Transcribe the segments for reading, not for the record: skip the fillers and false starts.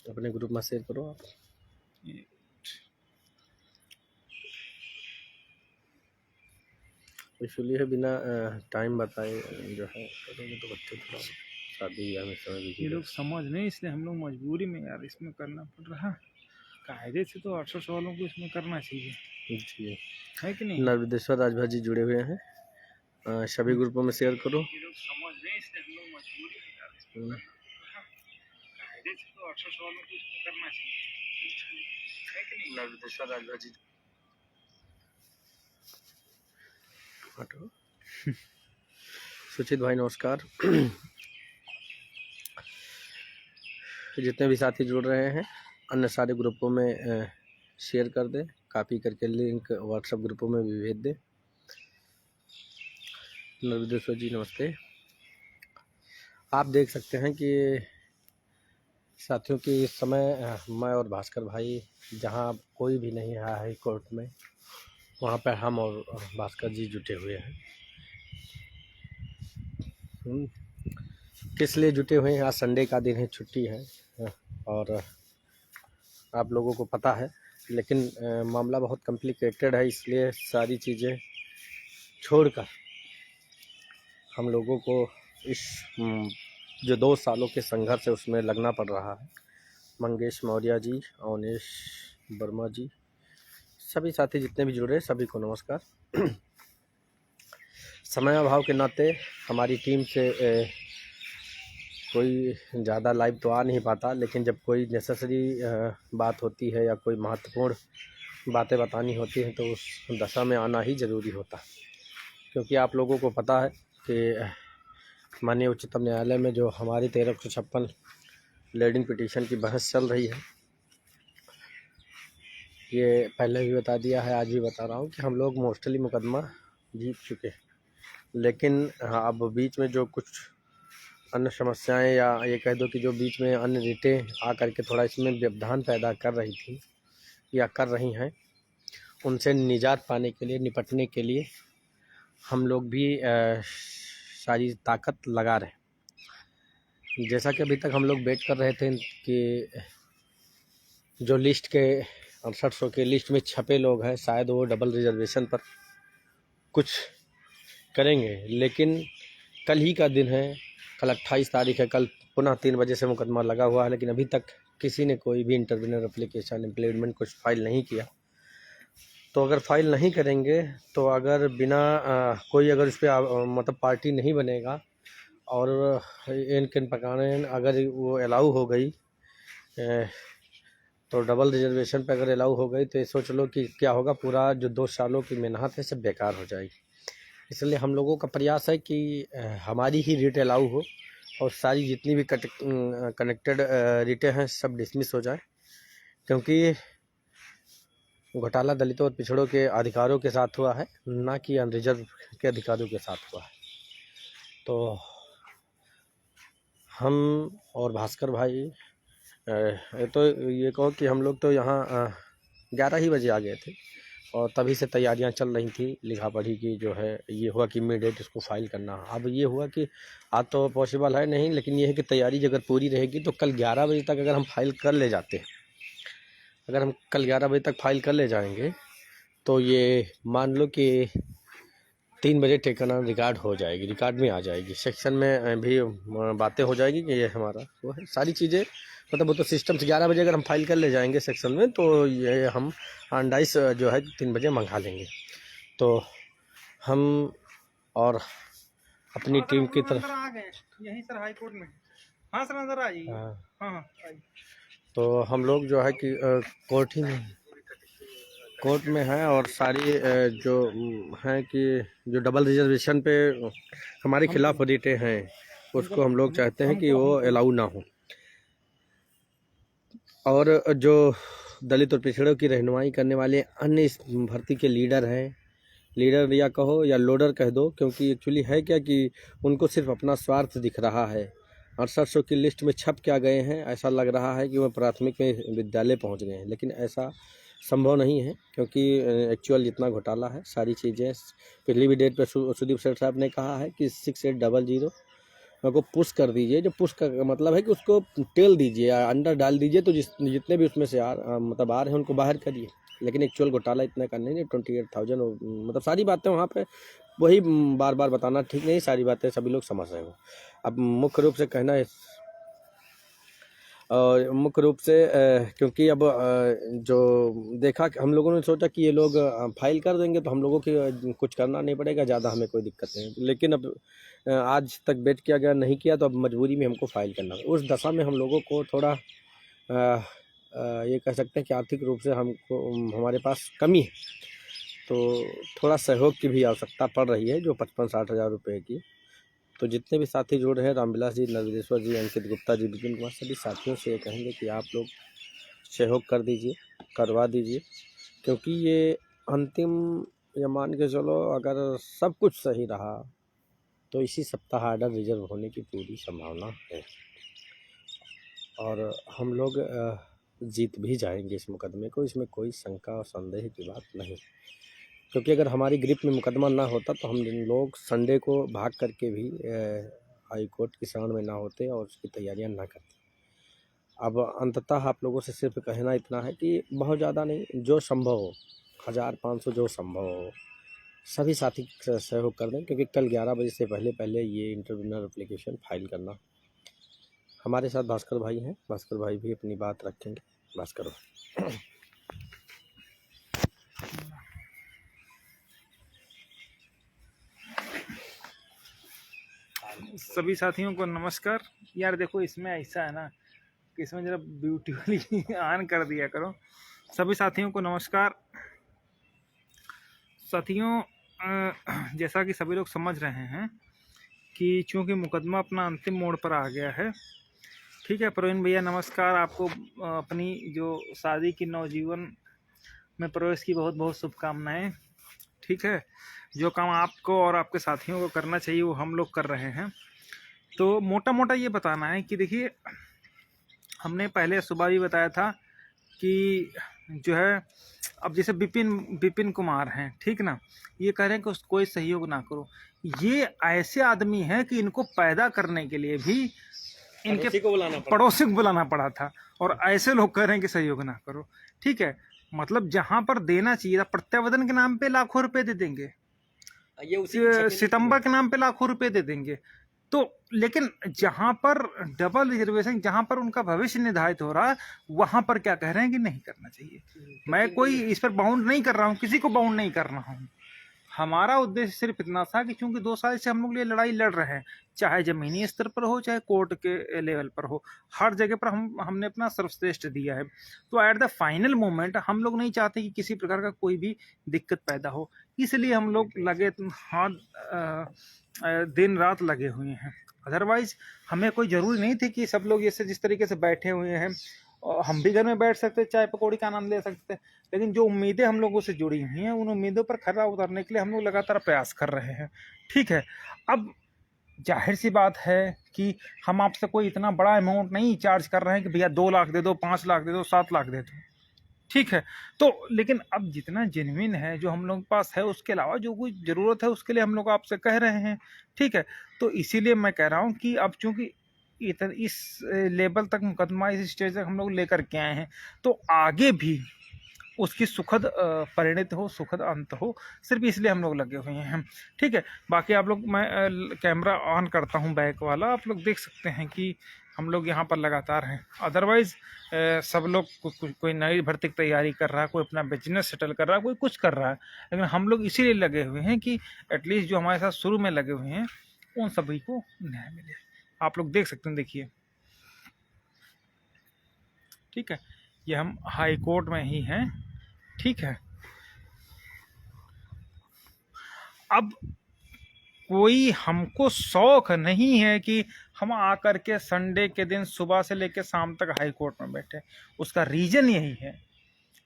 अपने ग्रुप में शेयर करो आप। इसलिए बिना टाइम बताए जो है करोगे तो बच्चे थोड़ा शादी ब्याह में समय ये बिजी लोग समझ नहीं, इसलिए हम लोग मजबूरी में यार इसमें करना पड़ रहा। कायदे से तो 800 सवालों को इसमें करना चाहिए, जी। है कि नहीं? नर्मदेश्वर राजभर जी जुड़े हुए हैं, सभी ग्रुपों में शेयर करो। ये लोग समझ नहीं, इसलिए हम लोग मजबूरी में यार इसमें करना पड़ रहा। कायदे से तो 800 सवालों को इसमें करना चाहिए, है कि नहीं? नर्मदेश्वर राजभर जी हटो। सुचित भाई नमस्कार। जितने भी साथी जुड़ रहे हैं अन्य सारे ग्रुपों में शेयर कर दें, कॉपी करके लिंक व्हाट्सएप ग्रुपों में भी भेज दें। नर्मदेश्वर जी नमस्ते। आप देख सकते हैं कि साथियों की इस समय मैं और भास्कर भाई जहां कोई भी नहीं आया है कोर्ट में, वहां पर हम और भास्कर जी जुटे हुए हैं। किस लिए जुटे हुए हैं? आज संडे का दिन है, छुट्टी है और आप लोगों को पता है, लेकिन मामला बहुत कॉम्प्लिकेटेड है, इसलिए सारी चीज़ें छोड़कर हम लोगों को इस जो 2 सालों के संघर्ष है उसमें लगना पड़ रहा है। मंगेश मौर्य जी, अवनेश वर्मा जी, सभी साथी जितने भी जुड़े सभी को नमस्कार। समय अभाव के नाते हमारी टीम से कोई ज़्यादा लाइव तो आ नहीं पाता, लेकिन जब कोई नेसेसरी बात होती है या कोई महत्वपूर्ण बातें बतानी होती हैं तो उस दशा में आना ही ज़रूरी होता है, क्योंकि आप लोगों को पता है कि माननीय उच्चतम न्यायालय में जो हमारी 1356 लीडिंग पिटीशन की बहस चल रही है, ये पहले भी बता दिया है, आज भी बता रहा हूँ कि हम लोग मोस्टली मुकदमा जीत चुके हैं, लेकिन अब बीच में जो कुछ अन्य समस्याएं या ये कह दो कि जो बीच में अन्य रिटें आकर के थोड़ा इसमें व्यवधान पैदा कर रही थी या कर रही हैं, उनसे निजात पाने के लिए, निपटने के लिए हम लोग भी सारी ताकत लगा रहे। जैसा कि अभी तक हम लोग वेट कर रहे थे कि जो लिस्ट के 6800 के लिस्ट में छपे लोग हैं शायद वो डबल रिजर्वेशन पर कुछ करेंगे, लेकिन कल ही का दिन है, कल 28 तारीख है, कल पुनः 3 बजे से मुकदमा लगा हुआ है, लेकिन अभी तक किसी ने कोई भी इंटरव्यूनर एप्लीकेशन इम्प्लीमेंट कुछ फाइल नहीं किया। तो अगर फाइल नहीं करेंगे तो अगर बिना कोई अगर इस पर मतलब पार्टी नहीं बनेगा और इन किन प्रकार अगर वो अलाउ हो गई तो डबल रिजर्वेशन पे अगर अलाउ हो गई तो ये सोच लो कि क्या होगा, पूरा जो 2 सालों की मेहनत है सब बेकार हो जाएगी। इसलिए हम लोगों का प्रयास है कि हमारी ही रिट अलाउ हो और सारी जितनी भी कनेक्टेड रिटें हैं सब डिसमिस हो जाए, क्योंकि घोटाला दलितों और पिछड़ों के अधिकारों के साथ हुआ है, ना कि अनरिजर्व के अधिकारों के साथ हुआ है। तो हम और भास्कर भाई तो ये कहो कि हम लोग तो यहाँ 11 ही बजे आ गए थे और तभी से तैयारियां चल रही थी लिखा पढ़ी की, जो है ये हुआ कि इमीडिएट इसको फाइल करना। अब ये हुआ कि आज तो पॉसिबल है नहीं, लेकिन ये है कि तैयारी अगर पूरी रहेगी तो कल 11 बजे तक अगर हम फाइल कर ले जाते हैं, अगर हम कल 11 बजे तक फाइल कर ले जाएंगे तो ये मान लो कि 3 बजे टेकन ऑन रिकॉर्ड हो जाएगी, रिकॉर्ड में आ जाएगी, सेक्शन में भी बातें हो जाएगी कि ये हमारा वो है, सारी चीज़ें मतलब वो तो सिस्टम से 11 बजे अगर हम फाइल कर ले जाएंगे सेक्शन में तो ये हम ऑनडाइस जो है 3 बजे मंगा लेंगे। तो हम और अपनी टीम की तरफ यही सर हाई कोर्ट में। हाँ सर अंदर आइए। हाँ तो हम लोग जो है कि कोर्ट ही में कोर्ट में है और सारी जो हैं कि जो डबल रिजर्वेशन पे हमारे खिलाफ रिटें हैं उसको हम लोग चाहते हैं कि वो अलाउ ना हो, और जो दलित और पिछड़ों की रहनुमाई करने वाले अन्य इस भर्ती के लीडर हैं, लीडर या कहो या लोडर कह दो, क्योंकि एक्चुअली है क्या कि उनको सिर्फ अपना स्वार्थ दिख रहा है। 6800 की लिस्ट में छप क्या गए हैं, ऐसा लग रहा है कि वह प्राथमिक में विद्यालय पहुंच गए हैं, लेकिन ऐसा संभव नहीं है, क्योंकि एक्चुअल जितना घोटाला है सारी चीज़ें पिछली भी डेट पर सुदीप सेठ साहब ने कहा है कि 6800 को पुश कर दीजिए। जो पुश का मतलब है कि उसको टेल दीजिए, अंदर डाल दीजिए, तो जितने भी उसमें से मतलब आ रहे हैं उनको बाहर करिए। लेकिन एक्चुअल घोटाला इतना करना नहीं, 28,000 मतलब सारी बातें वहाँ पे वही बार बार बताना ठीक नहीं, सारी बातें सभी लोग समझ रहे हो। अब मुख्य रूप से कहना है, और मुख्य रूप से क्योंकि अब जो देखा कि हम लोगों ने सोचा कि ये लोग फाइल कर देंगे तो हम लोगों की कुछ करना नहीं पड़ेगा, ज़्यादा हमें कोई दिक्कत नहीं। लेकिन अब आज तक वेट किया गया, नहीं किया, तो अब मजबूरी में हमको फाइल करना है। उस दशा में हम लोगों को थोड़ा ये कह सकते हैं कि आर्थिक रूप से हमको हमारे पास कमी है, तो थोड़ा सहयोग की भी आवश्यकता पड़ रही है, जो 55-60 हज़ार रुपये की। तो जितने भी साथी जुड़ रहे हैं, रामविलास जी, नवदेश्वर जी, अंकित गुप्ता जी, विपिन कुमार, सभी साथियों से ये कहेंगे कि आप लोग सहयोग कर दीजिए, करवा दीजिए, क्योंकि ये अंतिम, या मान के चलो अगर सब कुछ सही रहा तो इसी सप्ताह आर्डर रिजर्व होने की पूरी संभावना है, और हम लोग जीत भी जाएंगे इस मुकदमे को। इसमें कोई शंका और संदेह की बात नहीं, क्योंकि अगर हमारी ग्रिप में मुकदमा ना होता तो हम लोग संडे को भाग करके भी हाई कोर्ट की शरण में ना होते और उसकी तैयारियां ना करते। अब अंततः आप लोगों से सिर्फ कहना इतना है कि बहुत ज़्यादा नहीं, जो संभव हो, 1500 जो संभव हो, सभी साथी सहयोग कर दें, क्योंकि कल 11 बजे से पहले ये इंटरव्यूनर एप्लीकेशन फाइल करना। हमारे साथ भास्कर भाई हैं, भास्कर भाई भी अपनी बात रखेंगे। भास्कर भाई। सभी साथियों को नमस्कार। यार देखो, इसमें ऐसा है ना कि इसमें जरा ब्यूटीफुली ऑन कर दिया करो। सभी साथियों को नमस्कार। साथियों, जैसा कि सभी लोग समझ रहे हैं कि चूंकि मुकदमा अपना अंतिम मोड़ पर आ गया है, ठीक है। प्रवीण भैया नमस्कार। आपको अपनी जो शादी की नवजीवन में प्रवेश की बहुत बहुत शुभकामनाएं, ठीक है। जो काम आपको और आपके साथियों को करना चाहिए वो हम लोग कर रहे हैं। तो मोटा मोटा ये बताना है कि देखिए, हमने पहले सुबह भी बताया था कि जो है, अब जैसे विपिन कुमार हैं, ठीक ना, ये कह रहे हैं कि कोई सहयोग ना करो। ये ऐसे आदमी हैं कि इनको पैदा करने के लिए भी इनके पड़ोसी को बुलाना पड़ा था, और ऐसे लोग कह रहे हैं कि सहयोग ना करो, ठीक है। मतलब जहां पर देना चाहिए था, प्रत्यावर्तन के नाम पे लाखों रुपए दे देंगे, ये सितंबर के नाम पे लाखों रुपए दे देंगे। तो लेकिन जहां पर डबल रिजर्वेशन, जहां पर उनका भविष्य निर्धारित हो रहा है, वहां पर क्या कह रहे हैं कि नहीं करना चाहिए। मैं कोई इस पर बाउंड नहीं कर रहा हूं, किसी को बाउंड नहीं कर रहा हूं। हमारा उद्देश्य सिर्फ इतना था कि चूंकि 2 साल से हम लोग ये लड़ाई लड़ रहे हैं, चाहे जमीनी स्तर पर हो चाहे कोर्ट के लेवल पर हो, हर जगह पर हमने अपना सर्वश्रेष्ठ दिया है। तो एट द फाइनल मोमेंट हम लोग नहीं चाहते कि किसी प्रकार का कोई भी दिक्कत पैदा हो, इसलिए हम लोग लगे दिन रात लगे हुए हैं। अदरवाइज हमें कोई जरूरी नहीं थी कि सब लोग ऐसे जिस तरीके से बैठे हुए हैं, हम भी घर में बैठ सकते, चाय पकौड़ी का आनंद ले सकते, लेकिन जो उम्मीदें हम लोगों से जुड़ी हुई हैं, उन उम्मीदों पर खरा उतरने के लिए हम लोग लगातार प्रयास कर रहे हैं, ठीक है। अब जाहिर सी बात है कि हम आपसे कोई इतना बड़ा अमाउंट नहीं चार्ज कर रहे हैं कि भैया 2 लाख दे दो, 5 लाख दे दो, 7 लाख दे दो, ठीक है। तो लेकिन अब जितना जेन्युइन है जो हम लोग के पास है, उसके अलावा जो कोई ज़रूरत है उसके लिए हम लोग आपसे कह रहे हैं, ठीक है। तो इसीलिए मैं कह रहा हूँ कि अब चूंकि इस लेवल तक मुकदमा, इस स्टेज तक हम लोग लेकर के आए हैं, तो आगे भी उसकी सुखद परिणत हो, सुखद अंत हो, सिर्फ इसलिए हम लोग लगे हुए हैं, ठीक है। बाकी आप लोग, मैं कैमरा ऑन करता हूं बैक वाला, आप लोग देख सकते हैं कि हम लोग यहाँ पर लगातार हैं। अदरवाइज सब लोग कोई नई भर्ती की तैयारी कर रहा है, कोई अपना बिजनेस सेटल कर रहा है, कोई कुछ कर रहा है, लेकिन हम लोग इसीलिए लगे हुए हैं कि एटलीस्ट जो हमारे साथ शुरू में लगे हुए हैं उन सभी को न्याय मिले। आप लोग देख सकते हैं, देखिए, ठीक है। ये हम हाई कोर्ट में ही हैं, ठीक है। अब कोई हमको शौक नहीं है कि हम आकर के संडे के दिन सुबह से लेकर शाम तक हाई कोर्ट में बैठे। उसका रीजन यही है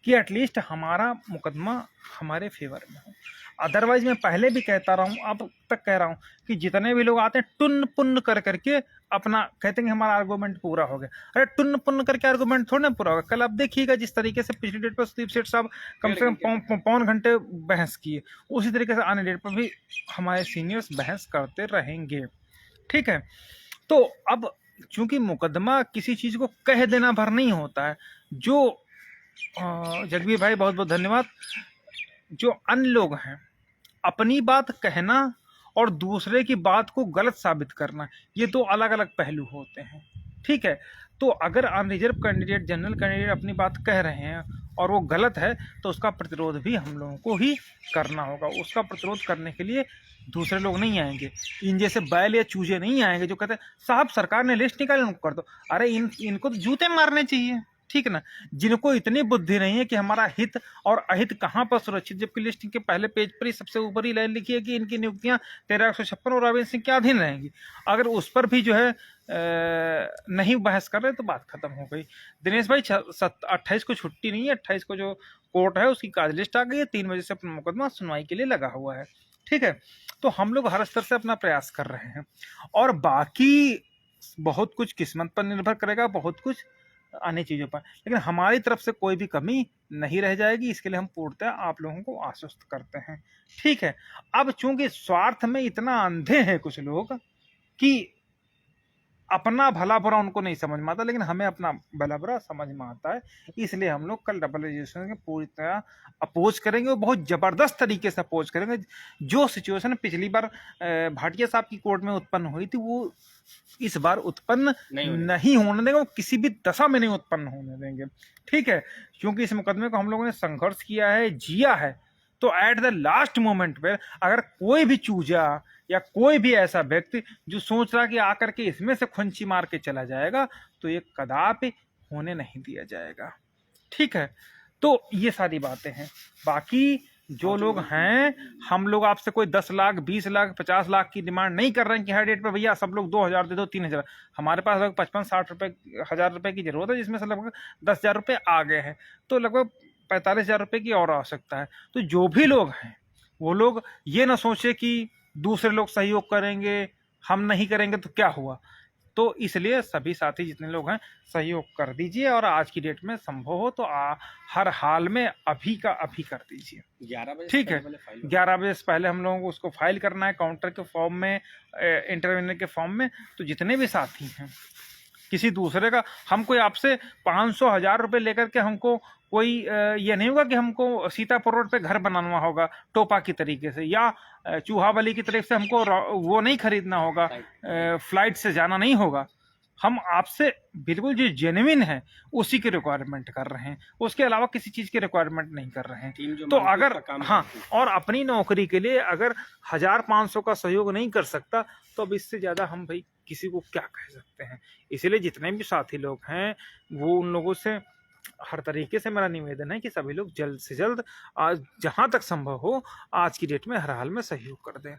कि एटलीस्ट हमारा मुकदमा हमारे फेवर में हो। अदरवाइज मैं पहले भी कहता रहा हूँ, अब तक कह रहा हूँ कि जितने भी लोग आते हैं टुन्न पुन्न कर करके अपना कहते हैं कि हमारा आर्गूमेंट पूरा हो गया। अरे टुन्न पुन्न करके आर्गूमेंट थोड़ा ना पूरा होगा। कल आप देखिएगा जिस तरीके से पिछली डेट पर सुदीप सेठ साहब कम से कम पौन घंटे बहस किए, उसी तरीके से आने डेट पर भी हमारे सीनियर्स बहस करते रहेंगे, ठीक है। तो अब चूंकि मुकदमा किसी चीज को कह देना भर नहीं होता है, जो जगबीर भाई बहुत बहुत धन्यवाद, जो अन्य लोग हैं अपनी बात कहना और दूसरे की बात को गलत साबित करना, ये दो अलग अलग पहलू होते हैं। ठीक है, तो अगर अनरिजर्व कैंडिडेट, जनरल कैंडिडेट अपनी बात कह रहे हैं और वो गलत है, तो उसका प्रतिरोध भी हम लोगों को ही करना होगा। उसका प्रतिरोध करने के लिए दूसरे लोग नहीं आएंगे, इन जैसे बैल या चूजे नहीं आएंगे जो कहते हैं साहब सरकार ने लिस्ट निकाली उनको कर दो। अरे इनको तो जूते मारने चाहिए, ठीक ना। जिनको इतनी बुद्धि नहीं है कि हमारा हित और अहित कहाँ पर सुरक्षित, जबकि लिस्ट के पहले पेज पर ही सबसे ऊपर ही लाइन लिखी है कि इनकी नियुक्तियां 1356 और अरविंद सिंह के अधीन रहेंगी। अगर उस पर भी जो है नहीं बहस कर रहे तो बात खत्म हो गई। दिनेश भाई 28 को छुट्टी नहीं है, 28 को जो कोर्ट है उसकी कार्य लिस्ट आ गई है, 3 बजे से अपना मुकदमा सुनवाई के लिए लगा हुआ है। ठीक है, तो हम लोग हर स्तर से अपना प्रयास कर रहे हैं और बाकी बहुत कुछ किस्मत पर निर्भर करेगा, बहुत कुछ अन्य चीजों पर, लेकिन हमारी तरफ से कोई भी कमी नहीं रह जाएगी, इसके लिए हम पूर्णतः आप लोगों को आश्वस्त करते हैं। ठीक है, अब चूंकि स्वार्थ में इतना अंधे हैं कुछ लोग कि अपना भला बुरा उनको नहीं समझ में आता, लेकिन हमें अपना भला बुरा समझ में आता है, इसलिए हम लोग कल डबल रजिस्ट्रेशन के पूरी तरह अपोज करेंगे और बहुत जबरदस्त तरीके से अपोज करेंगे। जो सिचुएशन पिछली बार भाटिया साहब की कोर्ट में उत्पन्न हुई थी वो इस बार उत्पन्न नहीं होने देंगे, वो किसी भी दशा में नहीं उत्पन्न होने देंगे। ठीक है, क्योंकि इस मुकदमे को हम लोगों ने संघर्ष किया है, जिया है, तो एट द लास्ट मोमेंट पे अगर कोई भी चूजा या कोई भी ऐसा व्यक्ति जो सोच रहा कि आकर के इसमें से खुंची मार के चला जाएगा, तो ये कदापि होने नहीं दिया जाएगा। ठीक है, तो ये सारी बातें हैं। बाकी जो लोग हैं, हम लोग आपसे कोई 10 लाख 20 लाख 50 लाख की डिमांड नहीं कर रहे हैं कि हर डेट पे भैया सब लोग 2000 दे दो 3000। हमारे पास लगभग 55-60 रुपए 1000 रुपए की जरूरत है, जिसमें से लगभग 10,000 रुपए आ गए हैं, तो लगभग 45,000 रुपए की और आवश्यकता है। तो जो भी लोग हैं वो लोग ये ना सोचे कि दूसरे लोग सहयोग करेंगे, हम नहीं करेंगे तो क्या हुआ। तो इसलिए सभी साथी जितने लोग हैं सहयोग कर दीजिए, और आज की डेट में संभव हो तो हर हाल में अभी का अभी कर दीजिए। 11 बजे, ठीक है, 11 बजे से पहले हम लोगों को उसको फाइल करना है, काउंटर के फॉर्म में, इंटरव्यूनर के फॉर्म में। तो जितने भी साथी हैं, किसी दूसरे का, हम कोई आपसे 500-1000 रुपये लेकर के हमको कोई ये नहीं होगा कि हमको सीतापुर रोड पे घर बनाना होगा टोपा की तरीके से, या चूहावली की तरफ से हमको वो नहीं खरीदना होगा, फ्लाइट से जाना नहीं होगा। हम आपसे बिल्कुल जो जेन्युइन है उसी की रिक्वायरमेंट कर रहे हैं, उसके अलावा किसी चीज की रिक्वायरमेंट नहीं कर रहे हैं। तो अगर हाँ, और अपनी नौकरी के लिए अगर 1500 का सहयोग नहीं कर सकता, तो अब इससे ज्यादा हम भाई किसी को क्या कह सकते हैं। इसलिए जितने भी साथी लोग हैं वो उन लोगों से हर तरीके से मेरा निवेदन है कि सभी लोग जल्द से जल्द आज जहां तक संभव हो आज की डेट में हर हाल में सहयोग कर दें।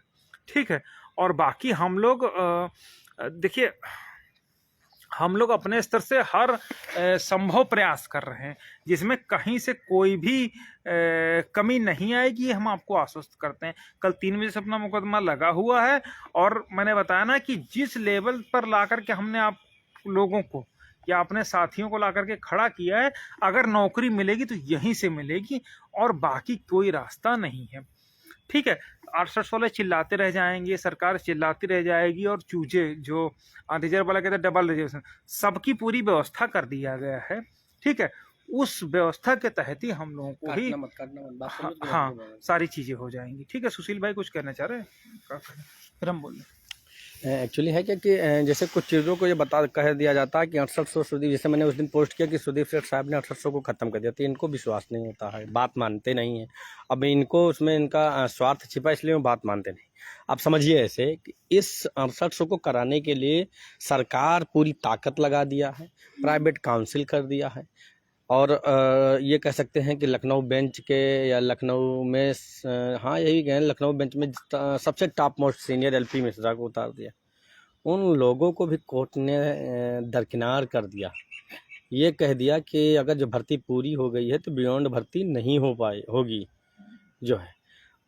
ठीक है, और बाकी हम लोग देखिए, हम लोग अपने स्तर से हर संभव प्रयास कर रहे हैं, जिसमें कहीं से कोई भी कमी नहीं आएगी, ये हम आपको आश्वस्त करते हैं। कल 3 बजे से अपना मुकदमा लगा हुआ है, और मैंने बताया ना कि जिस लेवल पर लाकर के हमने आप लोगों को या अपने साथियों को लाकर के खड़ा किया है, अगर नौकरी मिलेगी तो यहीं से मिलेगी और बाकी कोई रास्ता नहीं है। ठीक है, 68 वाले चिल्लाते रह जाएंगे, सरकार चिल्लाती रह जाएगी, और चूजे जो रिजर्व वाला कहते हैं डबल रिजर्वेशन, सबकी पूरी व्यवस्था कर दिया गया है। ठीक है, उस व्यवस्था के तहत ही हम लोगों को ही हाँ सारी चीजें हो जाएंगी। ठीक है, सुशील भाई कुछ कहना चाह रहे हैं, फिर हम बोल रहे एक्चुअली है क्या कि जैसे कुछ चीज़ों को ये कह दिया जाता है कि 6800 सुदीप, जैसे मैंने उस दिन पोस्ट किया कि सुदीप सेठ साहब ने 6800 को ख़त्म कर दिया, तो इनको विश्वास नहीं होता है, बात मानते नहीं हैं। अब इनको उसमें इनका स्वार्थ छिपा, इसलिए वो बात मानते नहीं। आप समझिए ऐसे कि इस 6800 को कराने के लिए सरकार पूरी ताकत लगा दिया है, प्राइवेट काउंसिल कर दिया है, और ये कह सकते हैं कि लखनऊ बेंच के या लखनऊ में हाँ यही कहें, लखनऊ बेंच में सबसे top most senior LP Mishra को उतार दिया। उन लोगों को भी कोर्ट ने दरकिनार कर दिया, ये कह दिया कि अगर जो भर्ती पूरी हो गई है तो बियॉन्ड भर्ती नहीं होगी जो है।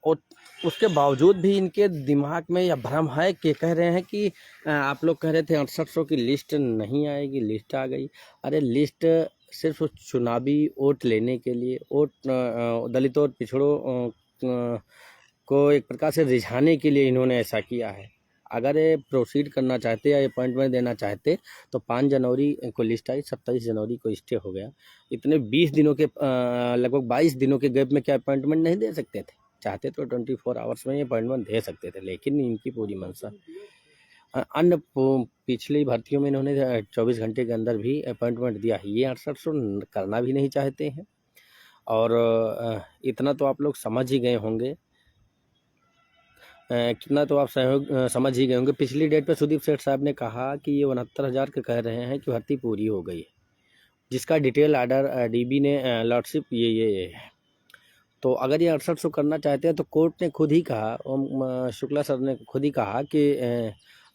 और उसके बावजूद भी इनके दिमाग में यह भ्रम है कि कह रहे हैं कि आप लोग कह रहे थे 6800 की लिस्ट नहीं आएगी, लिस्ट आ गई। अरे लिस्ट सिर्फ चुनावी वोट लेने के लिए, वोट दलितों और पिछड़ों को एक प्रकार से रिझाने के लिए इन्होंने ऐसा किया है। अगर ये प्रोसीड करना चाहते या अपॉइंटमेंट देना चाहते तो 5 जनवरी को लिस्ट आई, 27 जनवरी को स्टे हो गया। इतने 20 दिनों के लगभग 22 दिनों के गैप में क्या अपॉइंटमेंट नहीं दे सकते थे? चाहते तो 24 आवर्स में ये अपॉइंटमेंट दे सकते थे, लेकिन इनकी पूरी मंशा अन्य पिछली भर्तियों में इन्होंने 24 घंटे के अंदर भी अपॉइंटमेंट दिया है, ये 6800 करना भी नहीं चाहते हैं। और इतना तो आप लोग समझ ही गए होंगे, कितना तो आप समझ ही गए होंगे। पिछली डेट पे सुदीप सेठ साहब ने कहा कि ये 69,000 के कह रहे हैं कि भर्ती पूरी हो गई है, जिसका डिटेल आर्डर डीबी ने लॉर्डशिप ये है। तो अगर ये 6800 करना चाहते हैं तो कोर्ट ने खुद ही कहा, ओम शुक्ला सर ने खुद ही कहा कि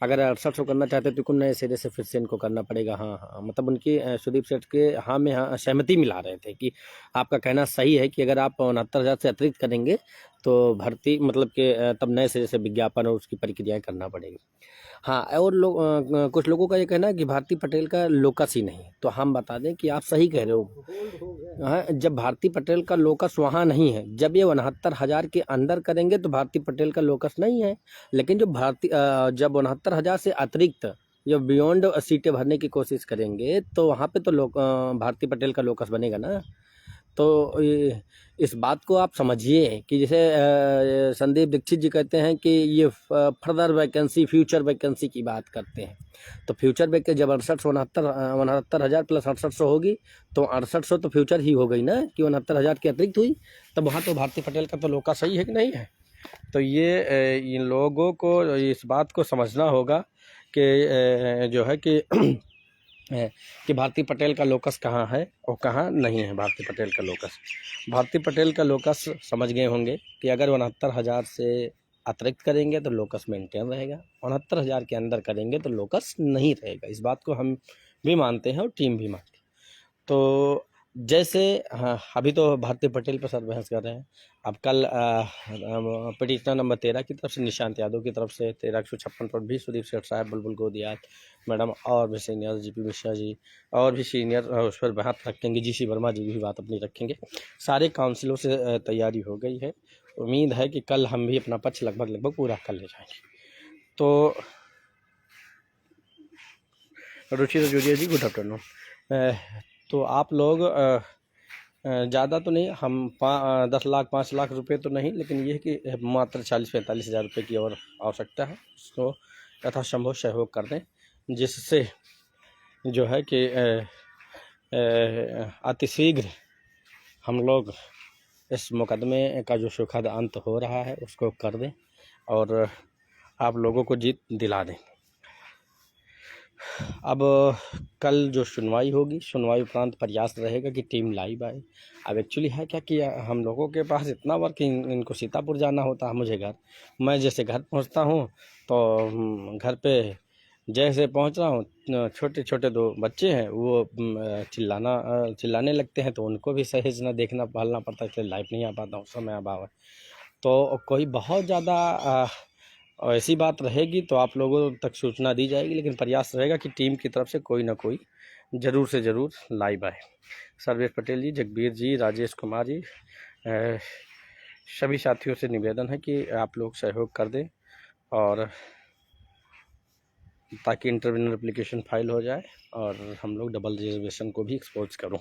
अगर 6800 करना चाहते हैं तो नए सिरे से फिर से इनको करना पड़ेगा। हाँ, मतलब उनकी सुदीप सेठ के हाँ में हाँ सहमति मिला रहे थे कि आपका कहना सही है कि अगर आप 69,000 से अतिरिक्त करेंगे तो भर्ती मतलब कि तब नए सिरे से विज्ञापन और उसकी प्रक्रियाएं करना पड़ेगी। हाँ, और कुछ लोगों का ये कहना है कि भारती पटेल का लोकस ही नहीं है, तो हम बता दें कि आप सही कह रहे हो। हाँ, जब भारती पटेल का लोकस वहाँ नहीं है, जब ये 69,000 के अंदर करेंगे तो भारती पटेल का लोकस नहीं है। लेकिन जो जब 69,000 से अतिरिक्त जब बियॉन्ड सीटें भरने की कोशिश करेंगे तो वहाँ पे तो भारती पटेल का लोकस बनेगा ना। तो इस बात को आप समझिए कि जैसे संदीप दीक्षित जी कहते हैं कि ये फर्दर वैकेंसी, फ्यूचर वैकेंसी की बात करते हैं। तो फ्यूचर वैकेंसी जब 69,000 प्लस 6800 होगी तो 6800 तो फ्यूचर ही हो गई ना, कि 69,000 की अतिरिक्त हुई, तब वहाँ तो भारती पटेल का तो लोका सही है कि नहीं है। तो ये इन लोगों को इस बात को समझना होगा कि जो है कि भारती पटेल का लोकस कहाँ है और कहाँ नहीं है। भारती पटेल का लोकस, भारती पटेल का लोकस समझ गए होंगे कि अगर 69,000 से अतिरिक्त करेंगे तो लोकस मेंटेन रहेगा, 69,000 के अंदर करेंगे तो लोकस नहीं रहेगा। इस बात को हम भी मानते हैं और टीम भी मानती है। तो जैसे हाँ, अभी तो भारती पटेल पर सर बहस कर रहे हैं। अब कल पिटिशनर नंबर 13 की तरफ से, निशांत यादव की तरफ से 1356 पर भी सुदीप सेठ साहब, बुलबुल गोदियात मैडम और भी सीनियर, जीपी मिश्रा जी और भी सीनियर उस पर बात रखेंगे, जीसी वर्मा जी भी बात अपनी रखेंगे। सारे काउंसिलों से तैयारी हो गई है। उम्मीद है कि कल हम भी अपना पक्ष लगभग पूरा कर ले जाएंगे। तो रुचि रजोरिया जी, गुड आफ्टरनून। तो आप लोग ज़्यादा तो नहीं, हम 10 लाख 5 लाख रुपए तो नहीं, लेकिन ये है कि मात्र 40-45 हज़ार रुपये की और आवश्यकता है। उसको यथासंभव सहयोग कर दें, जिससे जो है कि अतिशीघ्र हम लोग इस मुकदमे का जो सुखद अंत हो रहा है उसको कर दें और आप लोगों को जीत दिला दें। अब कल जो सुनवाई होगी, सुनवाई उपरांत प्रयास रहेगा कि टीम लाइव आए। अब एक्चुअली है क्या कि हम लोगों के पास इतना वर्क, इनको सीतापुर जाना होता है, मुझे घर, मैं जैसे घर पहुंचता हूं तो घर पे जैसे पहुंच रहा हूं, छोटे छोटे 2 बच्चे हैं, वो चिल्लाने लगते हैं, तो उनको भी सहेज ना देखना पालना पड़ता है, इसलिए लाइव नहीं आ पाता हूँ, समय अभाव है। तो कोई बहुत ज़्यादा ऐसी बात रहेगी तो आप लोगों तक सूचना दी जाएगी, लेकिन प्रयास रहेगा कि टीम की तरफ से कोई ना कोई ज़रूर से ज़रूर लाइव आए। सर्वेश पटेल जी, जगबीर जी, राजेश कुमार जी, सभी साथियों से निवेदन है कि आप लोग सहयोग कर दें और ताकि इंटरव्यूनर एप्लीकेशन फाइल हो जाए और हम लोग डबल रिजर्वेशन को भी एक्सपोज करूं।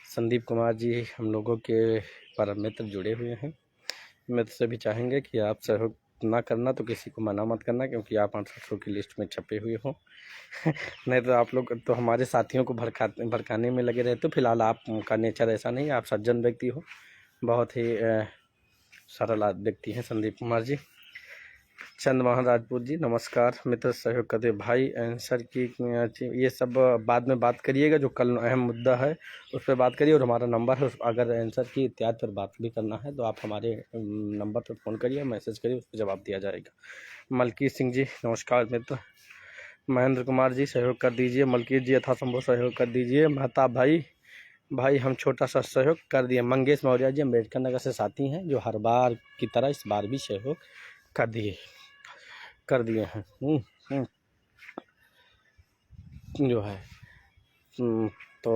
संदीप कुमार जी हम लोगों के परम मित्र जुड़े हुए हैं, मित्र से भी चाहेंगे कि आप सहयोग ना करना तो किसी को मना मत करना, क्योंकि आप 6800 की लिस्ट में छपे हुए हो। नहीं तो आप लोग तो हमारे साथियों को भड़काने में लगे रहते हो। फिलहाल आपका नेचर ऐसा नहीं है, आप सज्जन व्यक्ति हो, बहुत ही सरल व्यक्ति हैं संदीप कुमार जी। चंद्रमोहन राजपूत जी नमस्कार, मित्र सहयोग करते भाई। आंसर की ये सब बाद में बात करिएगा, जो कल अहम मुद्दा है उस पर बात करिए और हमारा नंबर है, अगर आंसर की इत्यादि पर बात भी करना है तो आप हमारे नंबर पर फ़ोन करिए, मैसेज करिए, उस पर जवाब दिया जाएगा। मलकीत सिंह जी नमस्कार मित्र। महेंद्र कुमार जी सहयोग कर दीजिए, मलकीत जी यथासंभव सहयोग कर दीजिए। महताब भाई हम छोटा सा सहयोग कर दिए। मंगेश मौर्य जी अम्बेडकर नगर से साथी हैं, जो हर बार की तरह इस बार भी सहयोग कर दिए हैं। जो है तो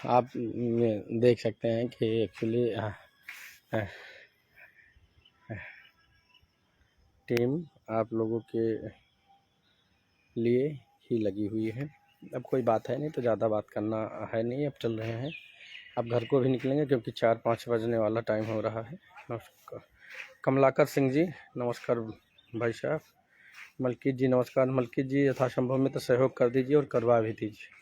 आप देख सकते हैं कि एक्चुअली टीम आप लोगों के लिए ही लगी हुई है। अब कोई बात है नहीं तो ज़्यादा बात करना है नहीं, अब चल रहे हैं। अब घर को भी निकलेंगे क्योंकि 4-5 बजने वाला टाइम हो रहा है। नमस्कार कमलाकर सिंह जी, नमस्कार भाई साहब। मलकीत जी नमस्कार। मलकीत जी यथासंभव में तो सहयोग कर दीजिए और करवा भी दीजिए।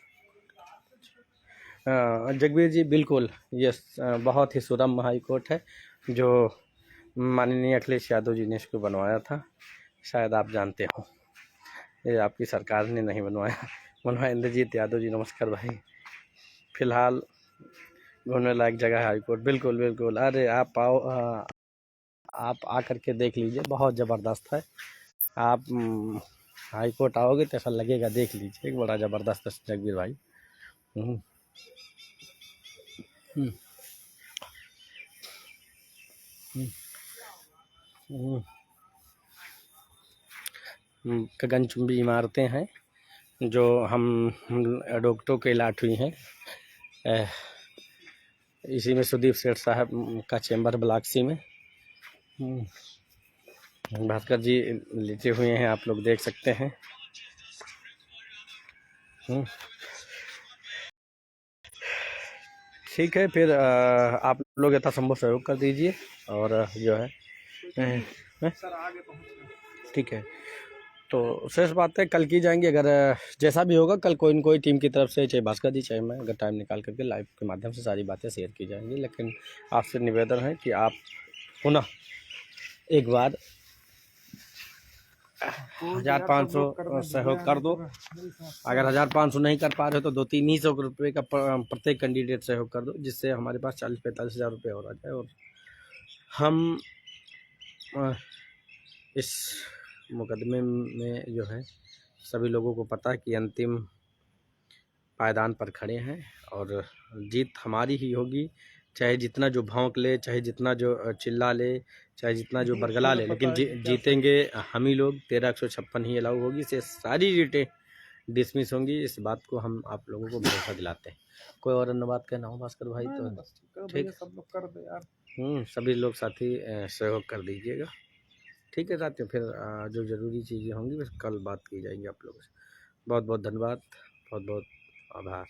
जगबीर जी बिल्कुल, ये बहुत ही सुरम्य हाई कोर्ट है जो माननीय अखिलेश यादव जी ने इसको बनवाया था, शायद आप जानते हो। ये आपकी सरकार ने नहीं बनवाया इंद्रजीत यादव जी नमस्कार भाई। फिलहाल घूमने लायक जगह है हाई कोर्ट, बिल्कुल बिल्कुल। अरे आप आओ, आप आकर के देख लीजिए, बहुत ज़बरदस्त है। आप हाई कोर्ट आओगे तो ऐसा लगेगा, देख लीजिए, एक बड़ा ज़बरदस्त है जगबीर भाई। हम्म, हम्म, हम्म, गगनचुंबी इमारतें हैं जो हम डॉक्टरों के लाट हुई हैं। इसी में सुदीप सेठ साहब का चैम्बर ब्लॉक सी में। भास्कर जी लेटे हुए हैं, आप लोग देख सकते हैं। ठीक है, फिर आप लोग यथासंभव सहयोग कर दीजिए और जो है सर आगे पहुँच। ठीक है, तो शेष बात है कल की जाएंगी। अगर जैसा भी होगा कल कोई न कोई टीम की तरफ से, चाहे भास्कर जी चाहे मैं, अगर टाइम निकाल करके लाइव के माध्यम से सारी बातें शेयर की जाएंगी। लेकिन आपसे निवेदन है कि आप पुनः एक बार 1500 सहयोग कर दो। अगर 1500 नहीं कर पा रहे हो तो 200-300 रुपये का प्रत्येक कैंडिडेट सहयोग कर दो, जिससे हमारे पास 40-45 हज़ार रुपये और आ जाए और हम इस मुकदमे में जो है सभी लोगों को पता है कि अंतिम पायदान पर खड़े हैं और जीत हमारी ही होगी। चाहे जितना जो भौंक ले, चाहे जितना जो चिल्ला ले, चाहे जितना जो बरगला ले, लेकिन जीतेंगे हम ही लोग। 13 156 ही अलाउ होगी, से सारी सीटें डिसमिस होंगी। इस बात को हम आप लोगों को भरोसा दिलाते हैं। कोई और अन्य बात कहना हो भास्कर भाई तो ठीक, सब लोग कर दो यार। सभी लोग साथी सहयोग कर दीजिएगा। ठीक है साथियों, फिर जो ज़रूरी चीज़ें होंगी बस कल बात की जाएंगी आप लोगों से। बहुत बहुत धन्यवाद, बहुत बहुत आभार।